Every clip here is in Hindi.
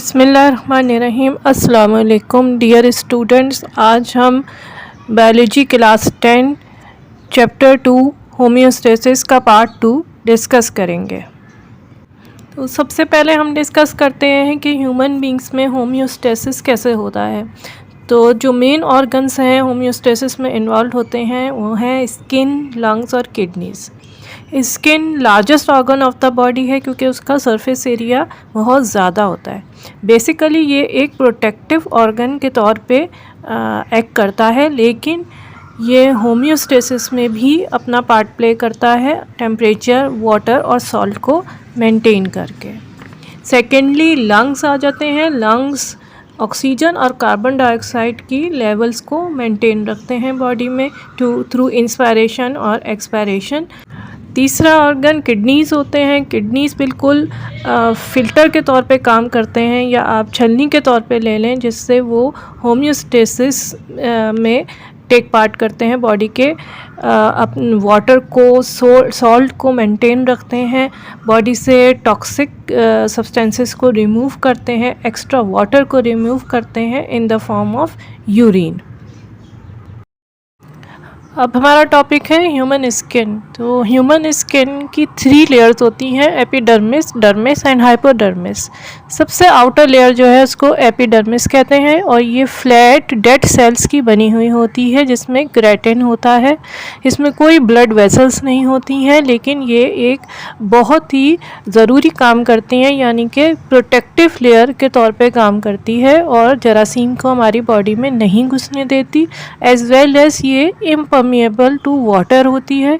बिस्मिल्लाहिर्रहमानिर्रहीम। अस्सलाम वालेकुम डियर स्टूडेंट्स। आज हम बायोलॉजी क्लास 10 चैप्टर 2 होम्योस्टेसिस का पार्ट 2 डिस्कस करेंगे। तो सबसे पहले हम डिस्कस करते हैं कि ह्यूमन बींग्स में होम्योस्टेसिस कैसे होता है। तो जो मेन ऑर्गन्स हैं होम्योस्टेसिस में इन्वॉल्व होते हैं वो हैं स्किन, लंग्स और kidneys. Skin largest organ of the body है क्योंकि उसका सरफेस एरिया बहुत ज़्यादा होता है। बेसिकली ये एक प्रोटेक्टिव ऑर्गन के तौर पे एक्ट करता है, लेकिन ये होम्योस्टेसिस में भी अपना पार्ट प्ले करता है टेम्परेचर, वाटर और सॉल्ट को मेंटेन करके। सेकेंडली लंग्स आ जाते हैं। लंग्स ऑक्सीजन और कार्बन डाइऑक्साइड की लेवल्स को मेंटेन रखते हैं बॉडी में थ्रू इंस्पायरेशन और एक्सपायरेशन। तीसरा ऑर्गन किडनीज़ होते हैं। किडनीज़ बिल्कुल फ़िल्टर के तौर पे काम करते हैं, या आप छलनी के तौर पे ले लें, जिससे वो होम्योस्टेसिस में टेक पार्ट करते हैं बॉडी के। अपन वाटर को, सॉल्ट को मेंटेन रखते हैं, बॉडी से टॉक्सिक सब्सटेंसेस को रिमूव करते हैं, एक्स्ट्रा वाटर को रिमूव करते हैं in the form of urine. अब हमारा टॉपिक है ह्यूमन स्किन। तो ह्यूमन स्किन की 3 लेयर्स होती हैं, एपिडर्मिस, डर्मिस एंड हाइपोडर्मिस। सबसे आउटर लेयर जो है उसको एपिडर्मिस कहते हैं, और ये फ्लैट डेड सेल्स की बनी हुई होती है जिसमें केराटिन होता है। इसमें कोई ब्लड वेसल्स नहीं होती हैं, लेकिन ये एक बहुत ही ज़रूरी काम करती हैं, यानी कि प्रोटेक्टिव लेयर के तौर पे काम करती है और जरासीम को हमारी बॉडी में नहीं घुसने देती। एज वेल एज ये इम्पर्मिएबल टू वाटर होती है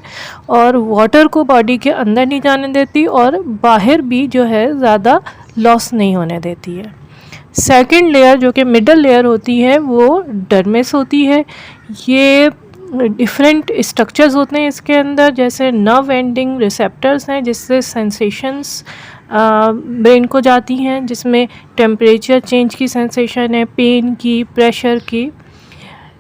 और वाटर को बॉडी के अंदर नहीं जाने देती और बाहर भी जो है ज़्यादा लॉस नहीं होने देती है। सेकंड लेयर जो कि मिडल लेयर होती है वो डर्मिस होती है। ये डिफरेंट स्ट्रक्चर्स होते हैं इसके अंदर, जैसे नर्व एंडिंग रिसेप्टर्स हैं जिससे सेंसेशंस ब्रेन को जाती हैं, जिसमें टेम्परेचर चेंज की सेंसेशन है, पेन की, प्रेशर की।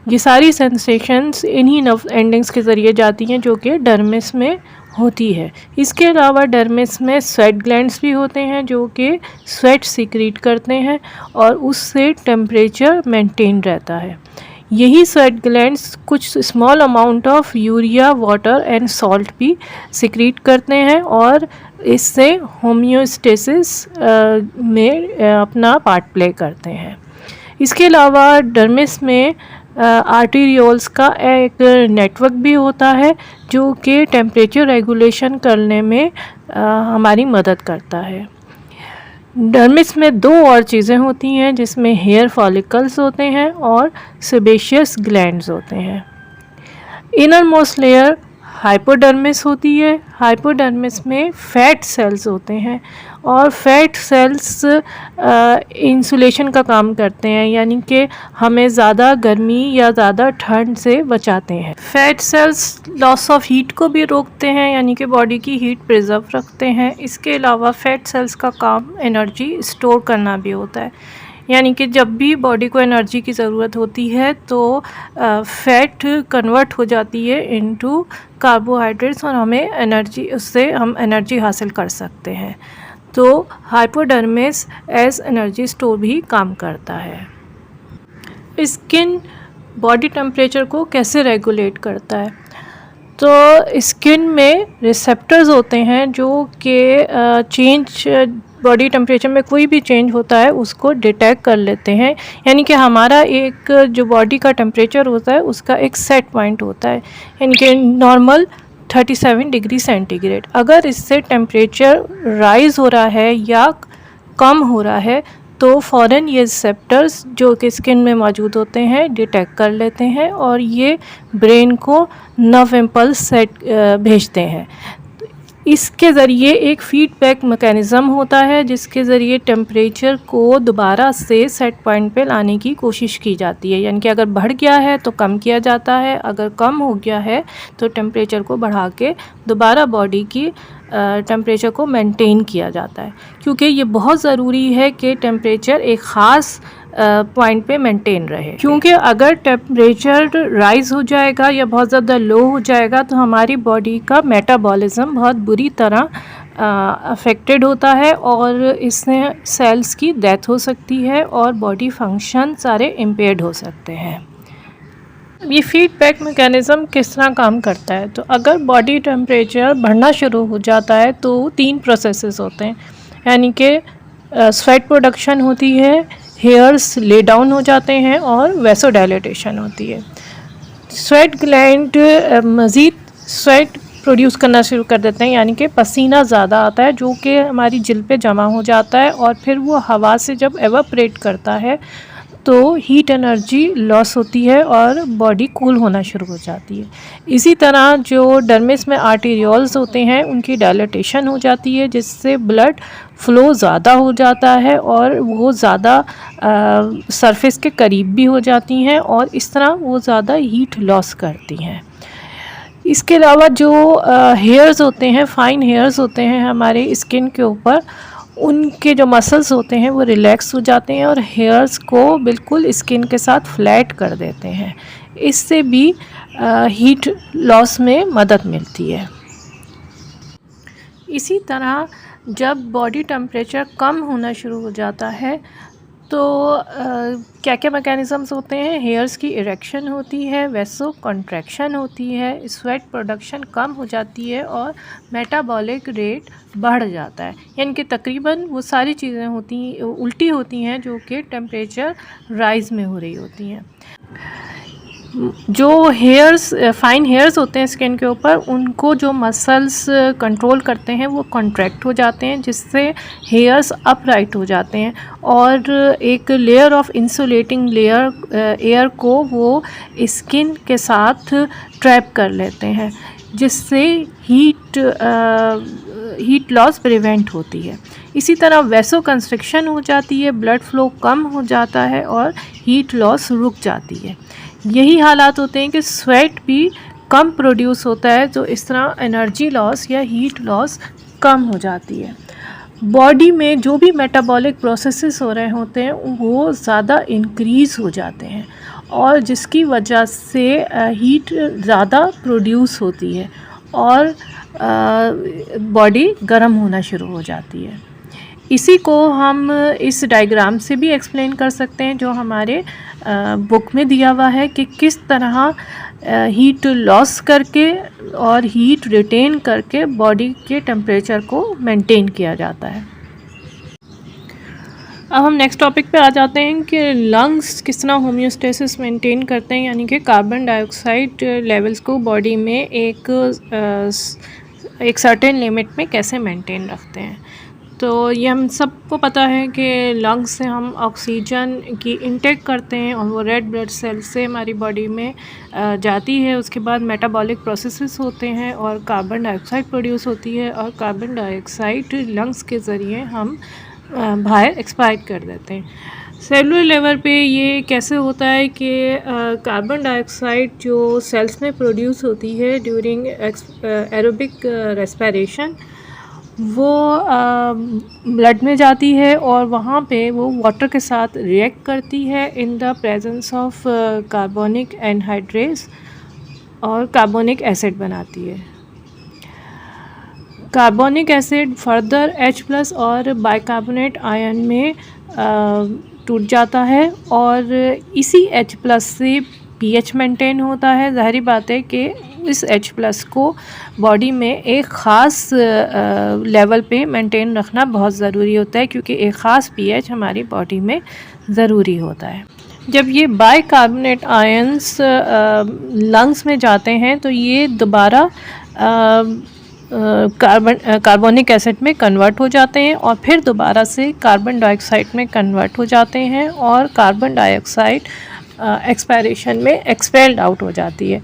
ये सारी सेंसेशंस इन्हीं नर्व एंडिंग्स के ज़रिए जाती हैं जो कि डर्मिस में होती है। इसके अलावा डर्मिस में स्वेट ग्लैंड्स भी होते हैं जो कि स्वेट सीक्रेट करते हैं और उससे टेम्परेचर मेंटेन रहता है। यही स्वेट ग्लैंड्स कुछ small amount of urea, water and salt भी सीक्रेट करते हैं और इससे होम्योस्टेसिस में अपना पार्ट प्ले करते हैं। इसके अलावा डर्मिस में आर्टेरियोल्स का एक नेटवर्क भी होता है जो कि टेम्परेचर रेगुलेशन करने में हमारी मदद करता है। डर्मिस में 2 और चीज़ें होती हैं जिसमें हेयर फॉलिकल्स होते हैं और सेबेशियस ग्लैंड्स होते हैं। इनर मोस्ट लेयर हाइपोडर्मिस होती है। हाइपोडर्मिस में फैट सेल्स होते हैं और फैट सेल्स इंसुलेशन का काम करते हैं, यानी कि हमें ज़्यादा गर्मी या ज़्यादा ठंड से बचाते हैं। Fat cells loss of heat को भी रोकते हैं, यानी कि बॉडी की हीट प्रिजर्व रखते हैं। इसके अलावा फैट सेल्स का काम एनर्जी स्टोर करना भी होता है, यानी कि जब भी बॉडी को एनर्जी की ज़रूरत होती है तो फैट कन्वर्ट हो जाती है इनटू कार्बोहाइड्रेट्स और हमें एनर्जी, उससे हम एनर्जी हासिल कर सकते हैं। तो हाइपोडर्मिस एज एनर्जी स्टोर भी काम करता है। स्किन बॉडी टेम्परेचर को कैसे रेगुलेट करता है? तो स्किन में रिसेप्टर्स होते हैं जो कि चेंज, बॉडी टेम्परेचर में कोई भी चेंज होता है उसको डिटेक्ट कर लेते हैं। यानी कि हमारा एक जो बॉडी का टेम्परेचर होता है उसका एक सेट पॉइंट होता है, यानी कि नॉर्मल 37 डिग्री सेंटीग्रेड। अगर इससे टेम्परेचर राइज हो रहा है या कम हो रहा है तो फ़ौरन ये रिसेप्टर्स जो कि स्किन में मौजूद होते हैं डिटेक्ट कर लेते हैं और ये ब्रेन को नर्व इम्पल्स भेजते हैं। इसके ज़रिए एक फीडबैक मैकेनिज़्म होता है जिसके ज़रिए टेम्परेचर को दोबारा से सेट पॉइंट पे लाने की कोशिश की जाती है, यानी कि अगर बढ़ गया है तो कम किया जाता है, अगर कम हो गया है तो टेम्परेचर को बढ़ा के दोबारा बॉडी की टेम्परेचर को मेंटेन किया जाता है। क्योंकि ये बहुत ज़रूरी है कि टेम्परेचर एक ख़ास पॉइंट पे मेंटेन रहे, क्योंकि अगर टेम्परेचर राइज़ हो जाएगा या बहुत ज़्यादा लो हो जाएगा तो हमारी बॉडी का मेटाबॉलिज्म बहुत बुरी तरह अफेक्टेड होता है और इससे सेल्स की डेथ हो सकती है और बॉडी फंक्शन सारे इम्पेयर्ड हो सकते हैं। ये फीडबैक मैकेनिज़्म किस तरह काम करता है, तो अगर बॉडी टेम्परेचर बढ़ना शुरू हो जाता है तो 3 प्रोसेसेस होते हैं, यानी कि स्वेट प्रोडक्शन होती है, हेयर्स ले डाउन हो जाते हैं और वैसोडाइलेटेशन होती है। स्वेट ग्लैंड मज़ीद स्वेट प्रोड्यूस करना शुरू कर देते हैं, यानी कि पसीना ज़्यादा आता है जो कि हमारी जिल्द पे जमा हो जाता है और फिर वो हवा से जब एवापरेट करता है तो हीट एनर्जी लॉस होती है और बॉडी कूल होना शुरू हो जाती है। इसी तरह जो डर्मिस में आर्टेरियोल्स होते हैं उनकी डायलेटेशन हो जाती है जिससे ब्लड फ्लो ज़्यादा हो जाता है और वो ज़्यादा सरफेस के करीब भी हो जाती हैं और इस तरह वो ज़्यादा हीट लॉस करती हैं। इसके अलावा जो हेयर्स होते हैं, फाइन हेयर्स होते हैं हमारे स्किन के ऊपर, उनके जो मसल्स होते हैं वो रिलैक्स हो जाते हैं और हेयर्स को बिल्कुल स्किन के साथ फ्लैट कर देते हैं। इससे भी हीट लॉस में मदद मिलती है। इसी तरह जब बॉडी टेम्परेचर कम होना शुरू हो जाता है तो क्या क्या मैकेनिज़म्स होते हैं, हेयर्स की इरेक्शन होती है, वैसो कॉन्ट्रैक्शन होती है, स्वेट प्रोडक्शन कम हो जाती है और मेटाबॉलिक रेट बढ़ जाता है। यानी कि तकरीबन वो सारी चीज़ें उल्टी होती हैं जो कि टेम्परेचर राइज़ में हो रही होती हैं। जो हेयर्स फाइन हेयर्स होते हैं स्किन के ऊपर, उनको जो मसल्स कंट्रोल करते हैं वो कॉन्ट्रैक्ट हो जाते हैं जिससे हेयर्स अपराइट हो जाते हैं और एक layer of insulating layer air को वो स्किन के साथ ट्रैप कर लेते हैं जिससे हीट लॉस प्रिवेंट होती है। इसी तरह वैसो कंस्ट्रिक्शन हो जाती है, ब्लड फ्लो कम हो जाता है और हीट लॉस रुक जाती है। यही हालात होते हैं कि स्वेट भी कम प्रोड्यूस होता है, तो इस तरह एनर्जी लॉस या हीट लॉस कम हो जाती है। बॉडी में जो भी मेटाबॉलिक प्रोसेसेस हो रहे होते हैं वो ज़्यादा इंक्रीज़ हो जाते हैं और जिसकी वजह से हीट ज़्यादा प्रोड्यूस होती है और बॉडी गर्म होना शुरू हो जाती है। इसी को हम इस डायग्राम से भी एक्सप्लेन कर सकते हैं जो हमारे बुक में दिया हुआ है कि किस तरह हीट लॉस करके और हीट रिटेन करके बॉडी के टेम्परेचर को मेंटेन किया जाता है। अब हम नेक्स्ट टॉपिक पे आ जाते हैं कि लंग्स किस तरह होम्योस्टेसिस मेंटेन करते हैं, यानी कि कार्बन डाइऑक्साइड लेवल्स को बॉडी में एक सर्टेन लिमिट में कैसे मेंटेन रखते हैं। तो ये हम सबको पता है कि लंग्स से हम ऑक्सीजन की इंटेक करते हैं और वो रेड ब्लड सेल से हमारी बॉडी में जाती है। उसके बाद मेटाबॉलिक प्रोसेसेस होते हैं और कार्बन डाइऑक्साइड प्रोड्यूस होती है और कार्बन डाइऑक्साइड लंग्स के ज़रिए हम बाहर एक्सपायर कर देते हैं। सेलुलर लेवल पे ये कैसे होता है कि कार्बन डाइऑक्साइड जो सेल्स में प्रोड्यूस होती है ड्यूरिंग एरोबिक रेस्पिरेशन वो ब्लड में जाती है और वहाँ पे वो वाटर के साथ रिएक्ट करती है in the presence of carbonic anhydrase और कार्बोनिक एसिड बनाती है। कार्बोनिक एसिड फर्दर H+ और बाइकार्बोनेट आयन में टूट जाता है और इसी H+ से pH मेंटेन होता है। ज़ाहिरी बात है कि इस H+ को बॉडी में एक ख़ास लेवल पे मेंटेन रखना बहुत ज़रूरी होता है क्योंकि एक ख़ास pH हमारी बॉडी में ज़रूरी होता है। जब ये बाइकार्बोनेट आयंस लंग्स में जाते हैं तो ये दोबारा कार्बोनिक एसिड में कन्वर्ट हो जाते हैं और फिर दोबारा से कार्बन डाइऑक्साइड में कन्वर्ट हो जाते हैं और कार्बन डाइऑक्साइड एक्सपायरेशन में एक्सपेल्ड आउट हो जाती है।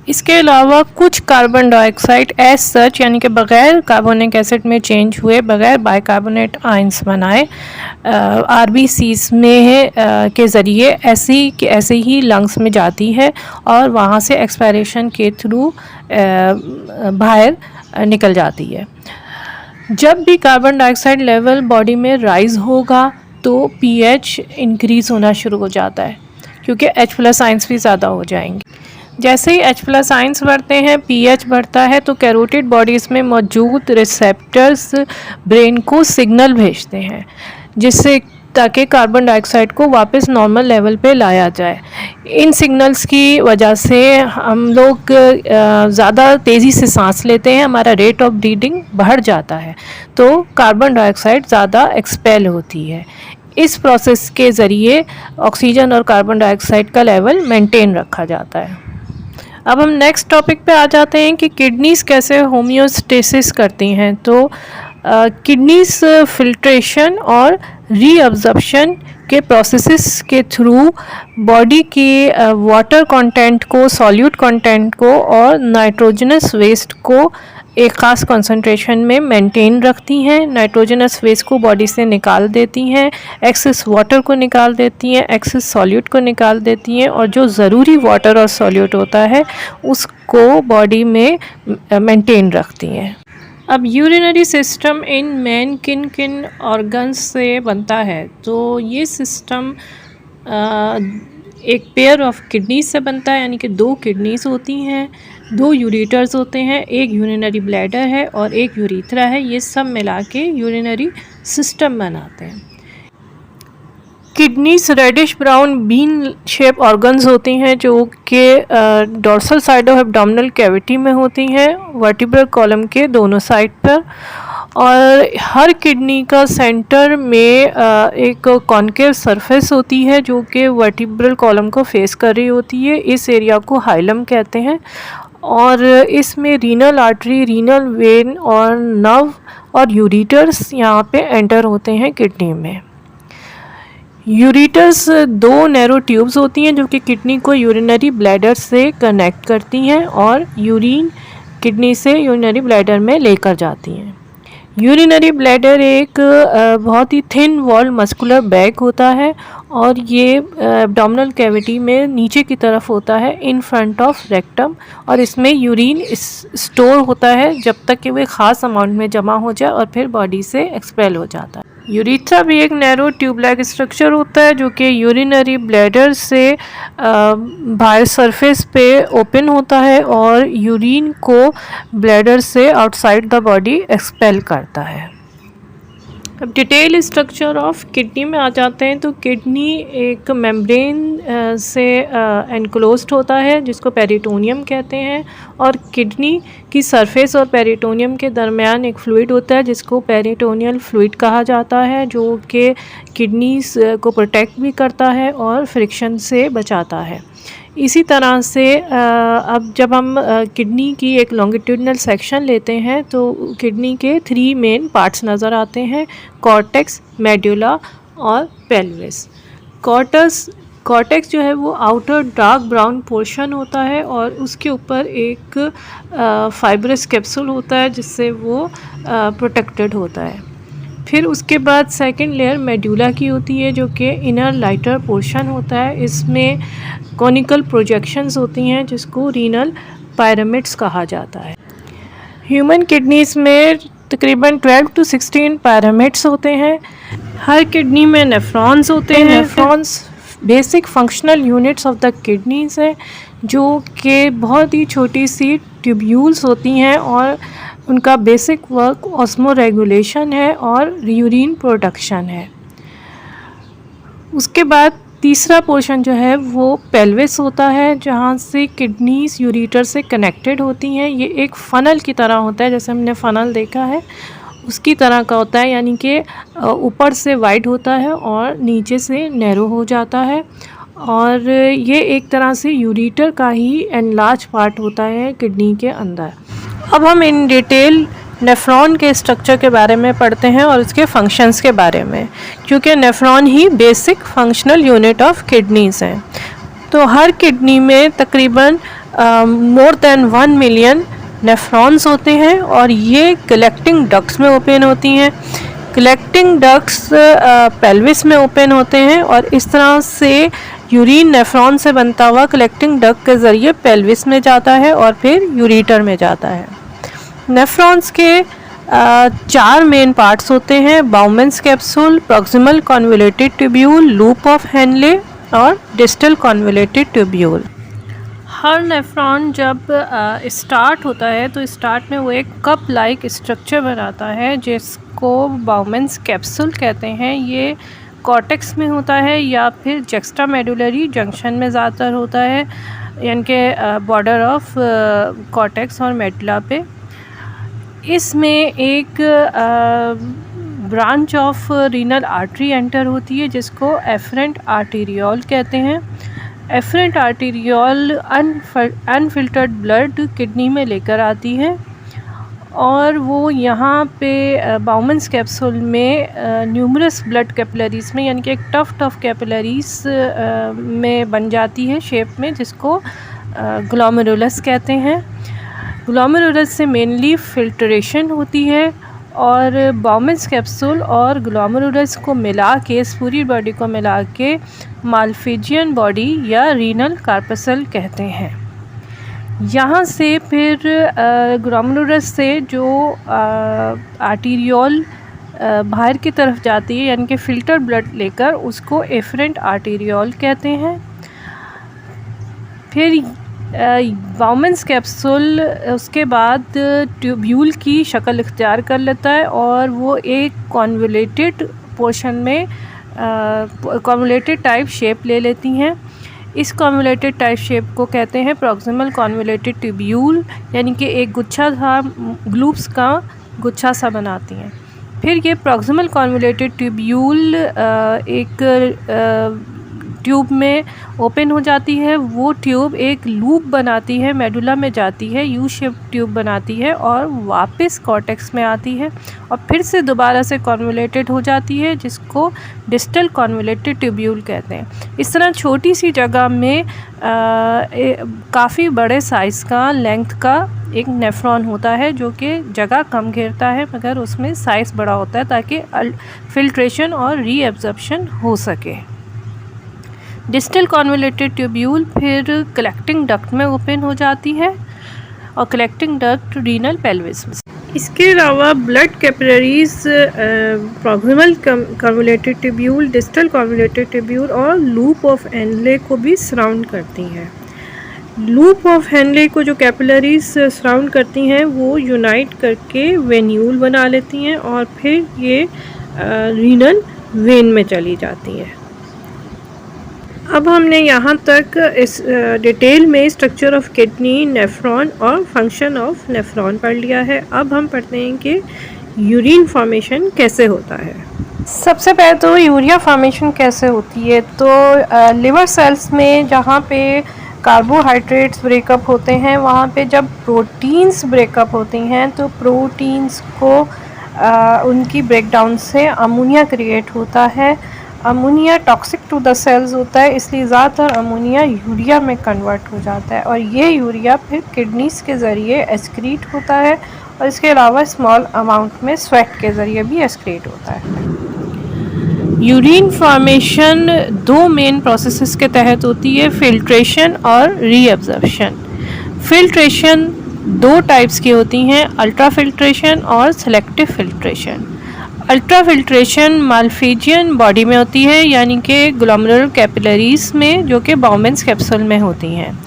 इसके अलावा कुछ कार्बन डाइऑक्साइड एज सच यानी कि बग़ैर कार्बोनिक एसिड में चेंज हुए, बग़ैर बाइकार्बोनेट आयंस बनाए RBCs में के ज़रिए ऐसे ही लंग्स में जाती है और वहाँ से एक्सपायरेशन के थ्रू बाहर निकल जाती है। जब भी कार्बन डाइऑक्साइड लेवल बॉडी में राइज़ होगा तो pH इंक्रीज़ होना शुरू हो जाता है क्योंकि H+ आयंस भी ज़्यादा हो जाएंगे। जैसे ही H+ आयंस बढ़ते हैं, pH बढ़ता है, तो कैरोटिड बॉडीज़ में मौजूद रिसेप्टर्स ब्रेन को सिग्नल भेजते हैं, जिससे ताकि कार्बन डाइऑक्साइड को वापस नॉर्मल लेवल पे लाया जाए। इन सिग्नल्स की वजह से हम लोग ज़्यादा तेज़ी से सांस लेते हैं, हमारा रेट ऑफ ब्रीदिंग बढ़ जाता है, तो कार्बन डाइऑक्साइड ज़्यादा एक्सपेल होती है। इस प्रोसेस के ज़रिए ऑक्सीजन और कार्बन डाइऑक्साइड का लेवल मेंटेन रखा जाता है। अब हम नेक्स्ट टॉपिक पे आ जाते हैं कि किडनीज़ कैसे होम्योस्टेसिस करती हैं। तो किडनीज फिल्ट्रेशन और रीअब्जॉर्प्शन के प्रोसेसेस के थ्रू बॉडी के वाटर कंटेंट को, सॉल्यूट कंटेंट को और नाइट्रोजनस वेस्ट को एक ख़ास कंसंट्रेशन में मेंटेन रखती हैं। नाइट्रोजनस वेस्ट को बॉडी से निकाल देती हैं, एक्सेस वाटर को निकाल देती हैं, एक्सेस सॉल्यूट को निकाल देती हैं, और जो ज़रूरी वाटर और सॉल्यूट होता है उसको बॉडी में मेंटेन रखती हैं। अब यूरिनरी सिस्टम इन मैन किन किन ऑर्गन्स से बनता है। तो ये सिस्टम एक पेयर ऑफ किडनीज से बनता है, यानी कि 2 किडनीज होती हैं, 2 यूरेटर्स होते हैं, एक यूरिनरी ब्लैडर है और एक यूरेथ्रा है। ये सब मिला के यूरिनरी सिस्टम बनाते हैं। Kidneys reddish brown bean shape organs होती हैं, जो कि dorsal side of abdominal cavity में होती हैं, वर्टिब्रल कॉलम के दोनों साइड पर। और हर किडनी का सेंटर में एक कॉन्केव सरफेस होती है, जो कि वर्टिब्रल कॉलम को फेस कर रही होती है। इस एरिया को हाइलम कहते हैं, और इसमें रीनल आर्टरी, रीनल वेन और नर्व और यूरेटर्स यहाँ पे एंटर होते हैं किडनी में। यूरेटर्स 2 नैरो ट्यूब्स होती हैं, जो कि किडनी को यूरिनरी ब्लैडर से कनेक्ट करती हैं और यूरिन किडनी से यूरिनरी ब्लैडर में लेकर जाती हैं। यूरिनरी ब्लैडर एक बहुत ही थिन वॉल मस्कुलर बैग होता है, और ये एब्डोमिनल कैविटी में नीचे की तरफ होता है, इन फ्रंट ऑफ रेक्टम, और इसमें यूरिन स्टोर होता है जब तक कि वो ख़ास अमाउंट में जमा हो जाए और फिर बॉडी से एक्सपेल हो जाता है। यूरेथ्रा भी एक नैरो ट्यूब लाइक स्ट्रक्चर होता है, जो कि यूरिनरी ब्लैडर से बाहर सरफेस पे ओपन होता है और यूरिन को ब्लैडर से आउटसाइड द बॉडी एक्सपेल करता है। अब डिटेल स्ट्रक्चर ऑफ किडनी में आ जाते हैं। तो किडनी एक मेम्ब्रेन से एनक्लोज्ड होता है, जिसको पेरिटोनियम कहते हैं, और किडनी की सरफेस और पेरिटोनियम के दरमियान एक फ्लूइड होता है, जिसको पेरिटोनियल फ्लूइड कहा जाता है, जो कि किडनीज को प्रोटेक्ट भी करता है और फ्रिक्शन से बचाता है। इसी तरह से अब जब हम किडनी की एक लॉन्गिट्यूडनल सेक्शन लेते हैं, तो किडनी के 3 मेन पार्ट्स नज़र आते हैं: कॉर्टेक्स, मेडुला और पेल्विस। कॉर्टेक्स जो है वो आउटर डार्क ब्राउन पोर्शन होता है, और उसके ऊपर एक फाइब्रस कैप्सूल होता है, जिससे वो प्रोटेक्टेड होता है। फिर उसके बाद सेकंड लेयर मेडुला की होती है, जो कि इनर लाइटर पोर्शन होता है। इसमें कॉनिकल प्रोजेक्शंस होती हैं, जिसको रीनल पिरामिड्स कहा जाता है। ह्यूमन किडनीज में तकरीबन 12 to 16 पिरामिड्स होते हैं। हर किडनी में नेफ्रॉन्स होते हैं। Nephrons basic functional units of the kidneys है, जो कि बहुत ही छोटी सी ट्यूब्यूल्स होती हैं, और उनका बेसिक वर्क ऑस्मो रेगुलेशन है और यूरिन प्रोडक्शन है। उसके बाद तीसरा पोर्शन जो है वो पेल्विस होता है, जहाँ से किडनीज यूरेटर से कनेक्टेड होती हैं। ये एक फ़नल की तरह होता है, जैसे हमने फ़नल देखा है उसकी तरह का होता है, यानी कि ऊपर से वाइड होता है और नीचे से नैरो हो जाता है, और ये एक तरह से यूरेटर का ही एनलार्ज पार्ट होता है किडनी के अंदर। अब हम इन डिटेल नेफ्रॉन के स्ट्रक्चर के बारे में पढ़ते हैं और उसके फंक्शंस के बारे में, क्योंकि nephron he basic functional unit of kidneys हैं। तो हर किडनी में तकरीबन मोर देन 1 मिलियन नेफ्रॉन्स होते हैं, और ये कलेक्टिंग डक्ट्स में ओपन होती हैं। कलेक्टिंग डक्ट्स पेल्विस में ओपन होते हैं, और इस तरह से यूरिन नेफ्रॉन से बनता हुआ कलेक्टिंग डक्ट के ज़रिए पेल्विस में जाता है और फिर यूरेटर में जाता है। नेफ्रॉन्स के 4 मेन पार्ट्स होते हैं: Bowman's capsule, proximal convoluted tubule, loop of Henle और डिस्टल कॉन्वोल्यूटेड ट्यूब्यूल। हर नेफ्रॉन जब स्टार्ट होता है तो स्टार्ट में वो एक कप लाइक स्ट्रक्चर बनाता है जिसको बाउमेंस कैप्सूल कहते हैं। ये कॉर्टेक्स में होता है या फिर जक्स्टा मेडुलरी जंक्शन में ज़्यादातर होता है, यानी कि बॉर्डर ऑफ कॉर्टेक्स और मेडुला पे। इसमें एक branch of renal artery enter होती है जिसको एफरेंट आर्टीरियोल कहते हैं। Afferent arteriole unfiltered blood kidney में लेकर आती है और वो यहाँ पे बाउमेंस कैप्सूल में न्यूमरस ब्लड कैपिलरीज़ में, यानी कि एक टफ कैपिलरीज़ में बन जाती है शेप में, जिसको ग्लोमेरुलस कहते हैं। ग्लोमेरुलस से मेनली फिल्ट्रेशन होती है और बाउमेंस कैप्सूल और ग्लोमेरुलस को मिला के, इस पूरी बॉडी को मिला के माल्फिजियन बॉडी या रीनल कार्पसल कहते हैं। यहाँ से फिर ग्लोमेरुलस से जो आर्टीरियोल बाहर की तरफ जाती है, यानी कि फ़िल्टर ब्लड लेकर, उसको एफरेंट आर्टीरियोल कहते हैं। फिर बाउमेंस कैप्सूल उसके बाद ट्यूब्यूल की शक्ल इख्तियार कर लेता है और वो एक कॉन्वोल्यूटेड पोर्शन में कॉन्वोल्यूटेड टाइप शेप ले लेती हैं। इस कॉन्वोल्यूटेड टाइप शेप को कहते हैं प्रॉक्सिमल कॉन्वोल्यूटेड ट्यूब्यूल, यानी कि एक गुच्छा सा, ग्लूब्स का गुच्छा सा बनाती हैं। फिर ये प्रॉक्सिमल कॉन्वोल्यूटेड ट्यूब्यूल एक ट्यूब में ओपन हो जाती है। वो ट्यूब एक लूप बनाती है, मेडुला में जाती है, यू शेप ट्यूब बनाती है और वापस कॉर्टेक्स में आती है और फिर से दोबारा से कॉन्वोल्यूटेड हो जाती है, जिसको डिस्टल कॉन्वोल्यूटेड ट्यूब्यूल कहते हैं। इस तरह छोटी सी जगह में काफ़ी बड़े साइज़ का, लेंथ का एक नेफ्रॉन होता है जो कि जगह कम घेरता है मगर उसमें साइज़ बड़ा होता है ताकि फिल्ट्रेशन और रीएब्जॉर्प्शन हो सके। डिस्टल कॉन्वोल्यूटेड ट्यूब्यूल फिर कलेक्टिंग डक्ट में ओपन हो जाती है और कलेक्टिंग डक्ट रीनल पेल्विस में। इसके अलावा blood capillaries proximal convoluted tubule, distal convoluted tubule और लूप ऑफ हेनले को भी सराउंड करती हैं। लूप ऑफ हेनले को जो कैपिलरीज सराउंड करती हैं वो यूनाइट करके वेन्यूल बना लेती हैं और फिर ये रीनल वेन में चली जाती हैं। अब हमने यहाँ तक इस डिटेल में स्ट्रक्चर ऑफ किडनी, नेफ्रॉन और फंक्शन ऑफ नेफ्रॉन पढ़ लिया है। अब हम पढ़ते हैं कि यूरिन फॉर्मेशन कैसे होता है। सबसे पहले तो यूरिया फॉर्मेशन कैसे होती है, तो लिवर सेल्स में जहाँ पे कार्बोहाइड्रेट्स ब्रेकअप होते हैं, वहाँ पे जब प्रोटीन्स ब्रेकअप होती हैं तो प्रोटीन्स को उनकी ब्रेकडाउन से अमोनिया क्रिएट होता है। Ammonia toxic to the cells होता है, इसलिए ज़्यादातर अमोनिया यूरिया में कन्वर्ट हो जाता है और ये यूरिया फिर किडनीज़ के ज़रिए एक्सक्रीट होता है और इसके अलावा स्मॉल अमाउंट में स्वेट के ज़रिए भी एक्सक्रीट होता है। यूरिन फॉर्मेशन दो मेन प्रोसेसेस के तहत होती है, फिल्ट्रेशन और रीअब्जॉर्प्शन। फिल्ट्रेशन दो टाइप्स की होती हैं, अल्ट्रा फिल्ट्रेशन और selective filtration. Ultra filtration Malpighian body में होती है, यानी कि ग्लोमेरुलर कैपिलरीज़ में, जो कि बाउमेंस कैप्सूल में होती हैं।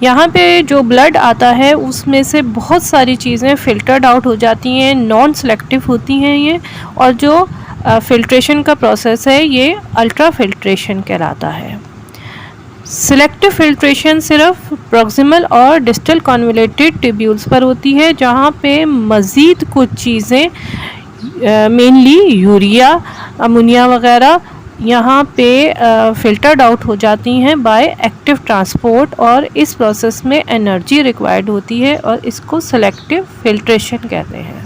यहाँ पे जो ब्लड आता है उसमें से बहुत सारी चीज़ें फ़िल्टर्ड आउट हो जाती हैं, नॉन सेलेक्टिव होती हैं ये, और जो फिल्ट्रेशन का प्रोसेस है ये अल्ट्रा फिल्ट्रेशन कहलाता है। सिलेक्टिव फिल्ट्रेशन सिर्फ प्रॉक्सिमल और डिस्टल कॉन्वोल्यूटेड ट्यूब्यूल्स पर होती है, जहाँ पे मज़ीद कुछ चीज़ें मेनली यूरिया, अमोनिया वगैरह यहाँ पे फ़िल्टर्ड आउट हो जाती हैं बाय एक्टिव ट्रांसपोर्ट और इस प्रोसेस में एनर्जी रिक्वायर्ड होती है और इसको सेलेक्टिव फिल्ट्रेशन कहते हैं।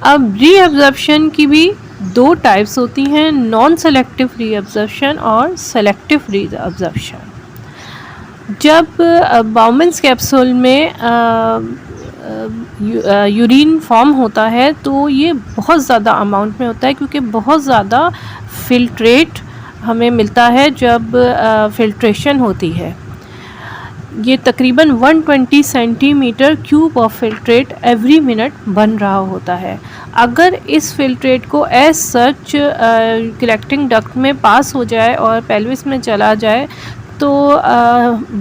अब रीअब्जॉर्प्शन की भी दो टाइप्स होती हैं, नॉन सेलेक्टिव रीअब्जॉर्प्शन और सेलेक्टिव रीअब्जॉर्प्शन। जब बाउमेंस कैप्सूल में यूरिन फॉर्म होता है तो ये बहुत ज़्यादा अमाउंट में होता है, क्योंकि बहुत ज़्यादा फिल्ट्रेट हमें मिलता है जब फिल्ट्रेशन होती है। ये तकरीबन 120 centimetre cube of filtrate every minute बन रहा होता है। अगर इस फिल्ट्रेट को एज सच कलेक्टिंग डक्ट में पास हो जाए और पेल्विस में चला जाए तो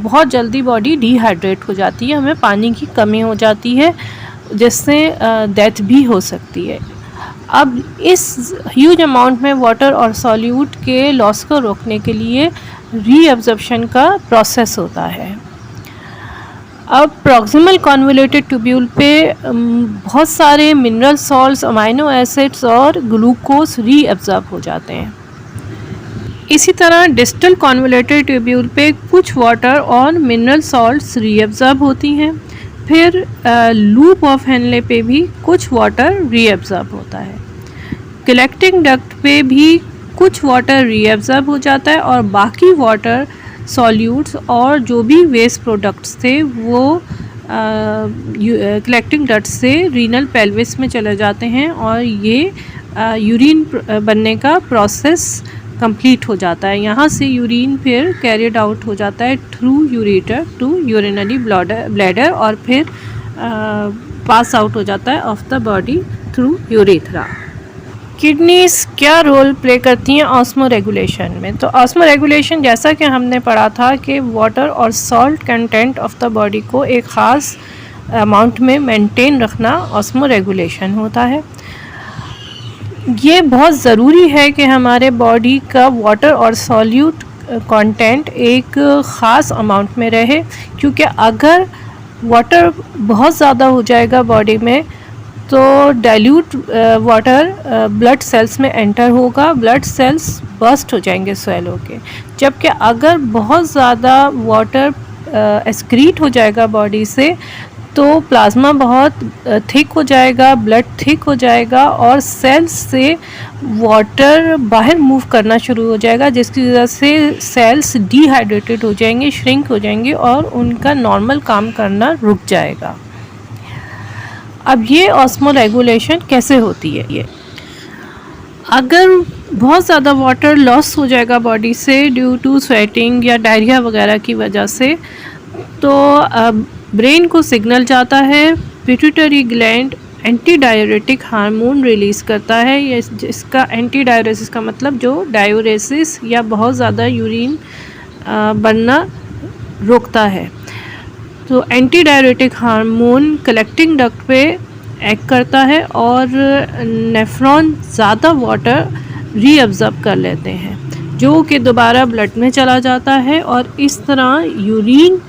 बहुत जल्दी बॉडी डिहाइड्रेट हो जाती है, हमें पानी की कमी हो जाती है, जिससे डेथ भी हो सकती है। अब इस ह्यूज अमाउंट में वाटर और सॉल्यूट के लॉस को रोकने के लिए रीअब्जॉर्प्शन का प्रोसेस होता है। अब प्रॉक्सिमल कॉन्वोल्यूटेड ट्यूब्यूल पे बहुत सारे मिनरल सॉल्ट्स, अमाइनो एसिड्स और ग्लूकोज रीअब्जॉर्ब हो जाते हैं। इसी तरह डिस्टल कॉन्वोल्यूटेड ट्यूब्यूल पे कुछ वाटर और मिनरल सॉल्ट्स रीअब्जॉर्ब होती हैं। फिर लूप ऑफ हेनले पे भी कुछ वाटर रीअब्जॉर्ब होता है। कलेक्टिंग डक्ट पे भी कुछ वाटर रीअब्जॉर्ब हो जाता है और बाकी वाटर सॉल्यूट्स और जो भी वेस्ट प्रोडक्ट्स थे वो कलेक्टिंग डक्ट से रीनल पेल्विस में चले जाते हैं और ये यूरिन बनने का प्रोसेस कंप्लीट हो जाता है। यहाँ से यूरिन फिर कैरिड आउट हो जाता है through ureter to urinary bladder और फिर पास आउट हो जाता है of the body through urethra. Kidneys क्या रोल प्ले करती हैं ऑस्मो रेगुलेशन में? तो ऑस्मो रेगुलेशन, जैसा कि हमने पढ़ा था कि वाटर और salt content of the body को एक ख़ास अमाउंट में मेंटेन रखना ऑस्मो रेगुलेशन होता है। ये बहुत ज़रूरी है कि हमारे बॉडी का वाटर और सॉल्यूट कंटेंट एक ख़ास अमाउंट में रहे, क्योंकि अगर वाटर बहुत ज़्यादा हो जाएगा बॉडी में तो डाइल्यूट वाटर ब्लड सेल्स में एंटर होगा, ब्लड सेल्स बर्स्ट हो जाएंगे स्वेल होके। जबकि अगर बहुत ज़्यादा वाटर एक्सक्रीट हो जाएगा बॉडी से तो प्लाज्मा बहुत थिक हो जाएगा, ब्लड थिक हो जाएगा और सेल्स से वाटर बाहर मूव करना शुरू हो जाएगा, जिसकी वजह से सेल्स डिहाइड्रेटेड हो जाएंगे, श्रिंक हो जाएंगे और उनका नॉर्मल काम करना रुक जाएगा। अब ये ऑस्मो रेगुलेशन कैसे होती है? ये अगर बहुत ज़्यादा वाटर लॉस हो जाएगा बॉडी से ड्यू टू स्वेटिंग या डायरिया वगैरह की वजह से, तो ब्रेन को सिग्नल जाता है, pituitary gland anti diuretic hormone release करता है। ये जिसका एंटी डाययूरेसिस का मतलब जो डायूरेसिस या बहुत ज़्यादा यूरिन बनना रोकता है। तो anti diuretic hormone collecting duct पे एक्ट करता है और नेफ्रॉन ज़्यादा वाटर रीअब्जॉर्ब कर लेते हैं, जो कि दोबारा ब्लड में चला जाता है और इस तरह यूरिन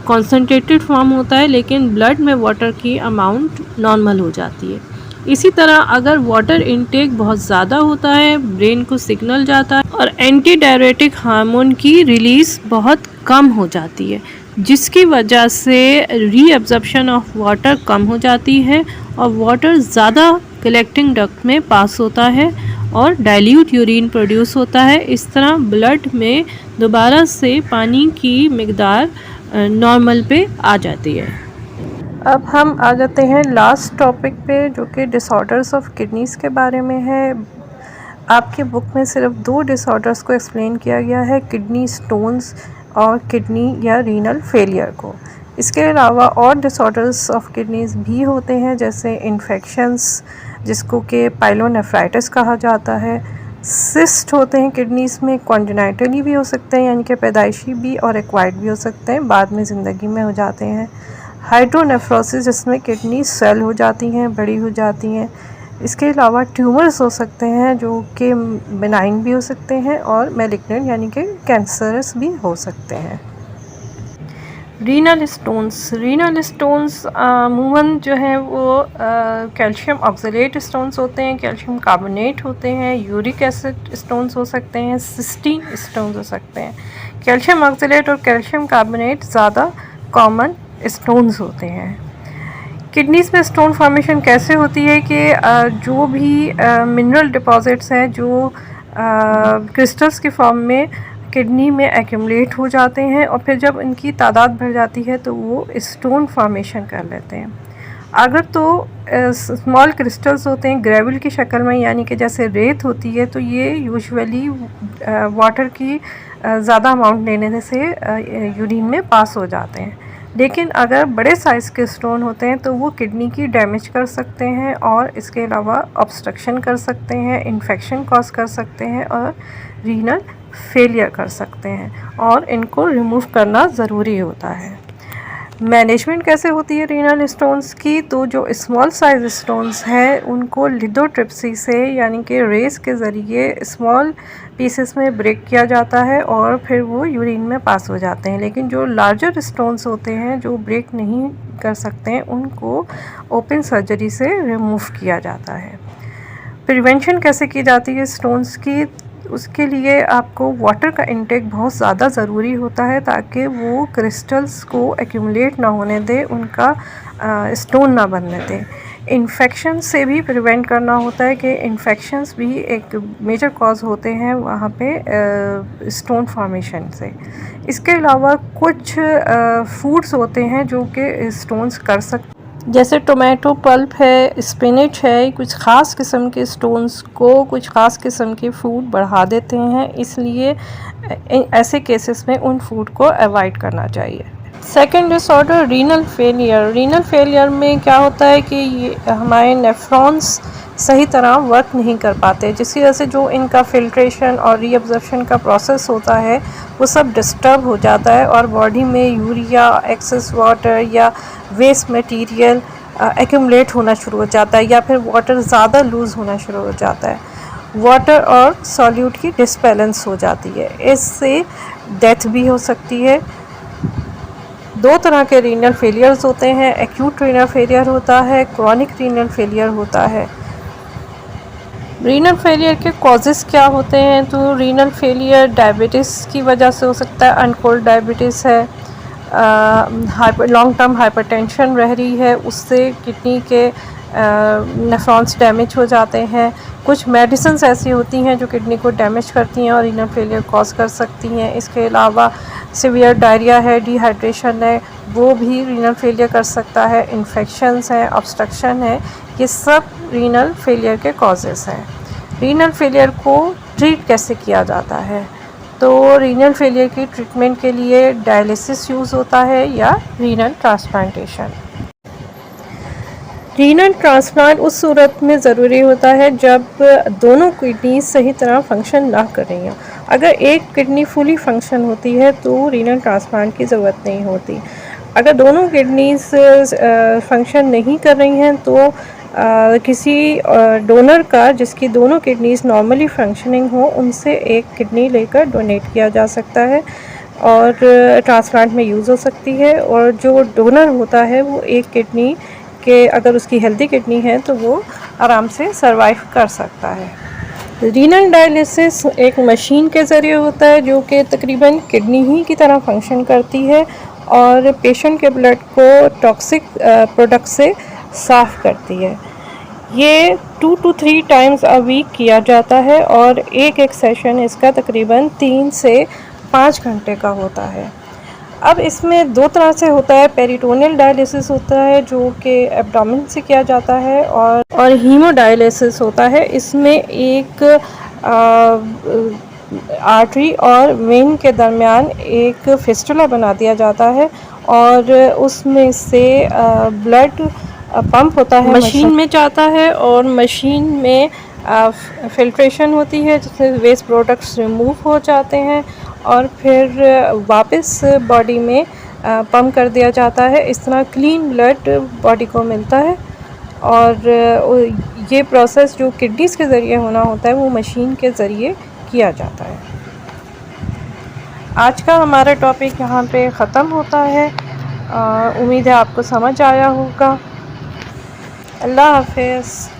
कॉन्सेंट्रेटेड फॉर्म होता है, लेकिन ब्लड में वाटर की अमाउंट नॉर्मल हो जाती है। इसी तरह अगर वाटर इनटेक बहुत ज़्यादा होता है, ब्रेन को सिग्नल जाता है और एंटी डाययूरेटिक हार्मोन की रिलीज़ बहुत कम हो जाती है, जिसकी वजह से रीअब्जॉर्प्शन ऑफ वाटर कम हो जाती है और वाटर ज़्यादा कलेक्टिंग डक्ट में पास होता है और डाइल्यूट यूरिन प्रोड्यूस होता है। इस तरह ब्लड में दोबारा से पानी की मिकदार नॉर्मल पे आ जाती है। अब हम आ जाते हैं लास्ट टॉपिक पे, जो कि डिसऑर्डर्स ऑफ किडनीज़ के बारे में है। आपके बुक में सिर्फ 2 डिसऑर्डर्स को एक्सप्लेन किया गया है, किडनी स्टोन्स और किडनी या रीनल फेलियर को। इसके अलावा और डिसऑर्डर्स ऑफ किडनीज़ भी होते हैं, जैसे इन्फेक्शंस, जिसको कि पाइलोनेफ्राइटिस कहा जाता है। सिस्ट होते हैं किडनीज़ में, कॉन्जेनाइटली भी हो सकते हैं, यानी कि पैदाइशी भी, और एक्वायर्ड भी हो सकते हैं, बाद में ज़िंदगी में हो जाते हैं। हाइड्रोनेफ्रोसिस, जिसमें किडनी स्वेल हो जाती हैं, बड़ी हो जाती हैं। इसके अलावा ट्यूमर्स हो सकते हैं, जो कि बेनाइन भी हो सकते हैं और मैलिग्नेंट यानी कि कैंसरस भी हो सकते हैं। रीनल स्टोन्स अमूमन जो है वो कैल्शियम ऑक्सलेट स्टोन्स होते हैं, कैल्शियम कार्बोनेट होते हैं, यूरिक एसिड स्टोन्स हो सकते हैं, सिस्टीन स्टोन्स हो सकते हैं। कैल्शियम ऑक्सलेट और कैल्शियम कार्बोनेट ज़्यादा कॉमन स्टोन्स होते हैं। किडनीज़ में स्टोन फॉर्मेशन कैसे होती है कि जो भी मिनरल डिपॉजिट्स हैं जो क्रिस्टल्स के फॉर्म में किडनी में एक्यूमुलेट हो जाते हैं और फिर जब इनकी तादाद बढ़ जाती है तो वो स्टोन फॉर्मेशन कर लेते हैं। अगर तो स्मॉल क्रिस्टल्स होते हैं ग्रेवल की शक्ल में, यानी कि जैसे रेत होती है, तो ये यूजुअली वाटर की ज़्यादा अमाउंट लेने से यूरिन में पास हो जाते हैं। लेकिन अगर बड़े साइज़ के स्टोन होते हैं तो वो किडनी की डैमेज कर सकते हैं और इसके अलावा ऑब्स्ट्रक्शन कर सकते हैं, इन्फेक्शन कॉज कर सकते हैं और रीनल फेलियर कर सकते हैं और इनको रिमूव करना ज़रूरी होता है। मैनेजमेंट कैसे होती है रीनल स्टोन्स की? तो जो स्मॉल साइज स्टोन्स हैं उनको लिथोट्रिप्सी से यानी कि रेस के ज़रिए स्मॉल पीसेस में ब्रेक किया जाता है और फिर वो यूरिन में पास हो जाते हैं। लेकिन जो लार्जर स्टोन्स होते हैं जो ब्रेक नहीं कर सकते हैं उनको ओपन सर्जरी से रिमूव किया जाता है। प्रिवेंशन कैसे की जाती है स्टोन्स की? उसके लिए आपको वाटर का इंटेक बहुत ज़्यादा ज़रूरी होता है ताकि वो क्रिस्टल्स को एक्यूमुलेट ना होने दे, उनका स्टोन ना बनने दे। इन्फेक्शन से भी प्रिवेंट करना होता है कि इन्फेक्शंस भी एक मेजर कॉज होते हैं वहाँ पे स्टोन फॉर्मेशन से। इसके अलावा कुछ फूड्स होते हैं जो कि स्टोन्स कर सकते, जैसे टोमेटो पल्प है, स्पिनच है, कुछ ख़ास किस्म के स्टोन्स को कुछ ख़ास किस्म के फूड बढ़ा देते हैं, इसलिए ऐसे केसेस में उन फूड को अवॉइड करना चाहिए। Second disorder renal failure. Renal failure में क्या होता है कि ये हमारे नेफ्रॉन्स सही तरह वर्क नहीं कर पाते, जिसकी वजह से जो इनका फिल्ट्रेशन और रीअब्जॉर्प्शन का प्रोसेस होता है वो सब डिस्टर्ब हो जाता है और बॉडी में यूरिया, एक्सेस वाटर या वेस्ट मटेरियल एक्यूमुलेट होना शुरू हो जाता है या फिर वाटर ज़्यादा लूज़ होना शुरू हो जाता है। वाटर और सॉल्यूट की डिसबैलेंस हो जाती है, इससे डेथ भी हो सकती है। दो तरह के रीनल फेलियर्स होते हैं, एक्यूट रीनल फेलियर होता है, क्रॉनिक रीनल फेलियर होता है। रीनल फेलियर के कॉजेज़ क्या होते हैं? तो रीनल फेलियर डायबिटीज़ की वजह से हो सकता है, अनकंट्रोल्ड डायबिटीज़ है, लॉन्ग टर्म हाइपरटेंशन रह रही है, उससे किडनी के नेफ्रॉन्स डैमेज हो जाते हैं। कुछ मेडिसिन्स ऐसी होती हैं जो किडनी को डैमेज करती हैं और रीनल फेलियर कॉज कर सकती हैं। इसके अलावा सीवियर डायरिया है, डिहाइड्रेशन है, वो भी रीनल फेलियर कर सकता है। इन्फेक्शंस हैं, ऑब्स्ट्रक्शन है, ये सब रीनल फेलियर के कॉजेज़ हैं। रीनल फेलियर को ट्रीट कैसे किया जाता है? तो रीनल फेलियर की ट्रीटमेंट के लिए डायलिसिस यूज़ होता है या रीनल ट्रांसप्लांटेशन। रीनल ट्रांसप्लांट उस सूरत में ज़रूरी होता है जब दोनों किडनी सही तरह फंक्शन ना कर रही हों। अगर एक किडनी फुली फंक्शन होती है तो रीनल ट्रांसप्लांट की ज़रूरत नहीं होती। अगर दोनों किडनीज फंक्शन नहीं कर रही हैं तो किसी डोनर का जिसकी दोनों किडनीज नॉर्मली फंक्शनिंग हो उनसे एक किडनी लेकर डोनेट किया जा सकता है और ट्रांसप्लांट में यूज़ हो सकती है। और जो डोनर होता है वो एक किडनी के अगर उसकी हेल्दी किडनी है तो वो आराम से सरवाइव कर सकता है। रीनल डायलिसिस एक मशीन के ज़रिए होता है जो कि तकरीबन किडनी ही की तरह फंक्शन करती है और पेशेंट के ब्लड को टॉक्सिक प्रोडक्ट से साफ़ करती है। ये 2 to 3 टाइम्स अ वीक किया जाता है और एक सेशन इसका तकरीबन 3 से 5 घंटे का होता है। अब इसमें दो तरह से होता है, पेरिटोनियल डायलिसिस होता है जो कि एब्डोमेन से किया जाता है और हीमोडायलिसिस होता है। इसमें एक आर्टरी और वेन के दरमियान एक फिस्टुला बना दिया जाता है और उसमें से ब्लड पंप होता है, मशीन में जाता है और मशीन में फिल्ट्रेशन होती है जिससे वेस्ट प्रोडक्ट्स रिमूव हो जाते हैं और फिर वापस बॉडी में पंप कर दिया जाता है। इस तरह क्लीन ब्लड बॉडी को मिलता है और ये प्रोसेस जो किडनीज़ के ज़रिए होना होता है वो मशीन के ज़रिए किया जाता है। आज का हमारा टॉपिक यहाँ पे ख़त्म होता है। उम्मीद है आपको समझ आया होगा। अल्लाह हाफ़िज़।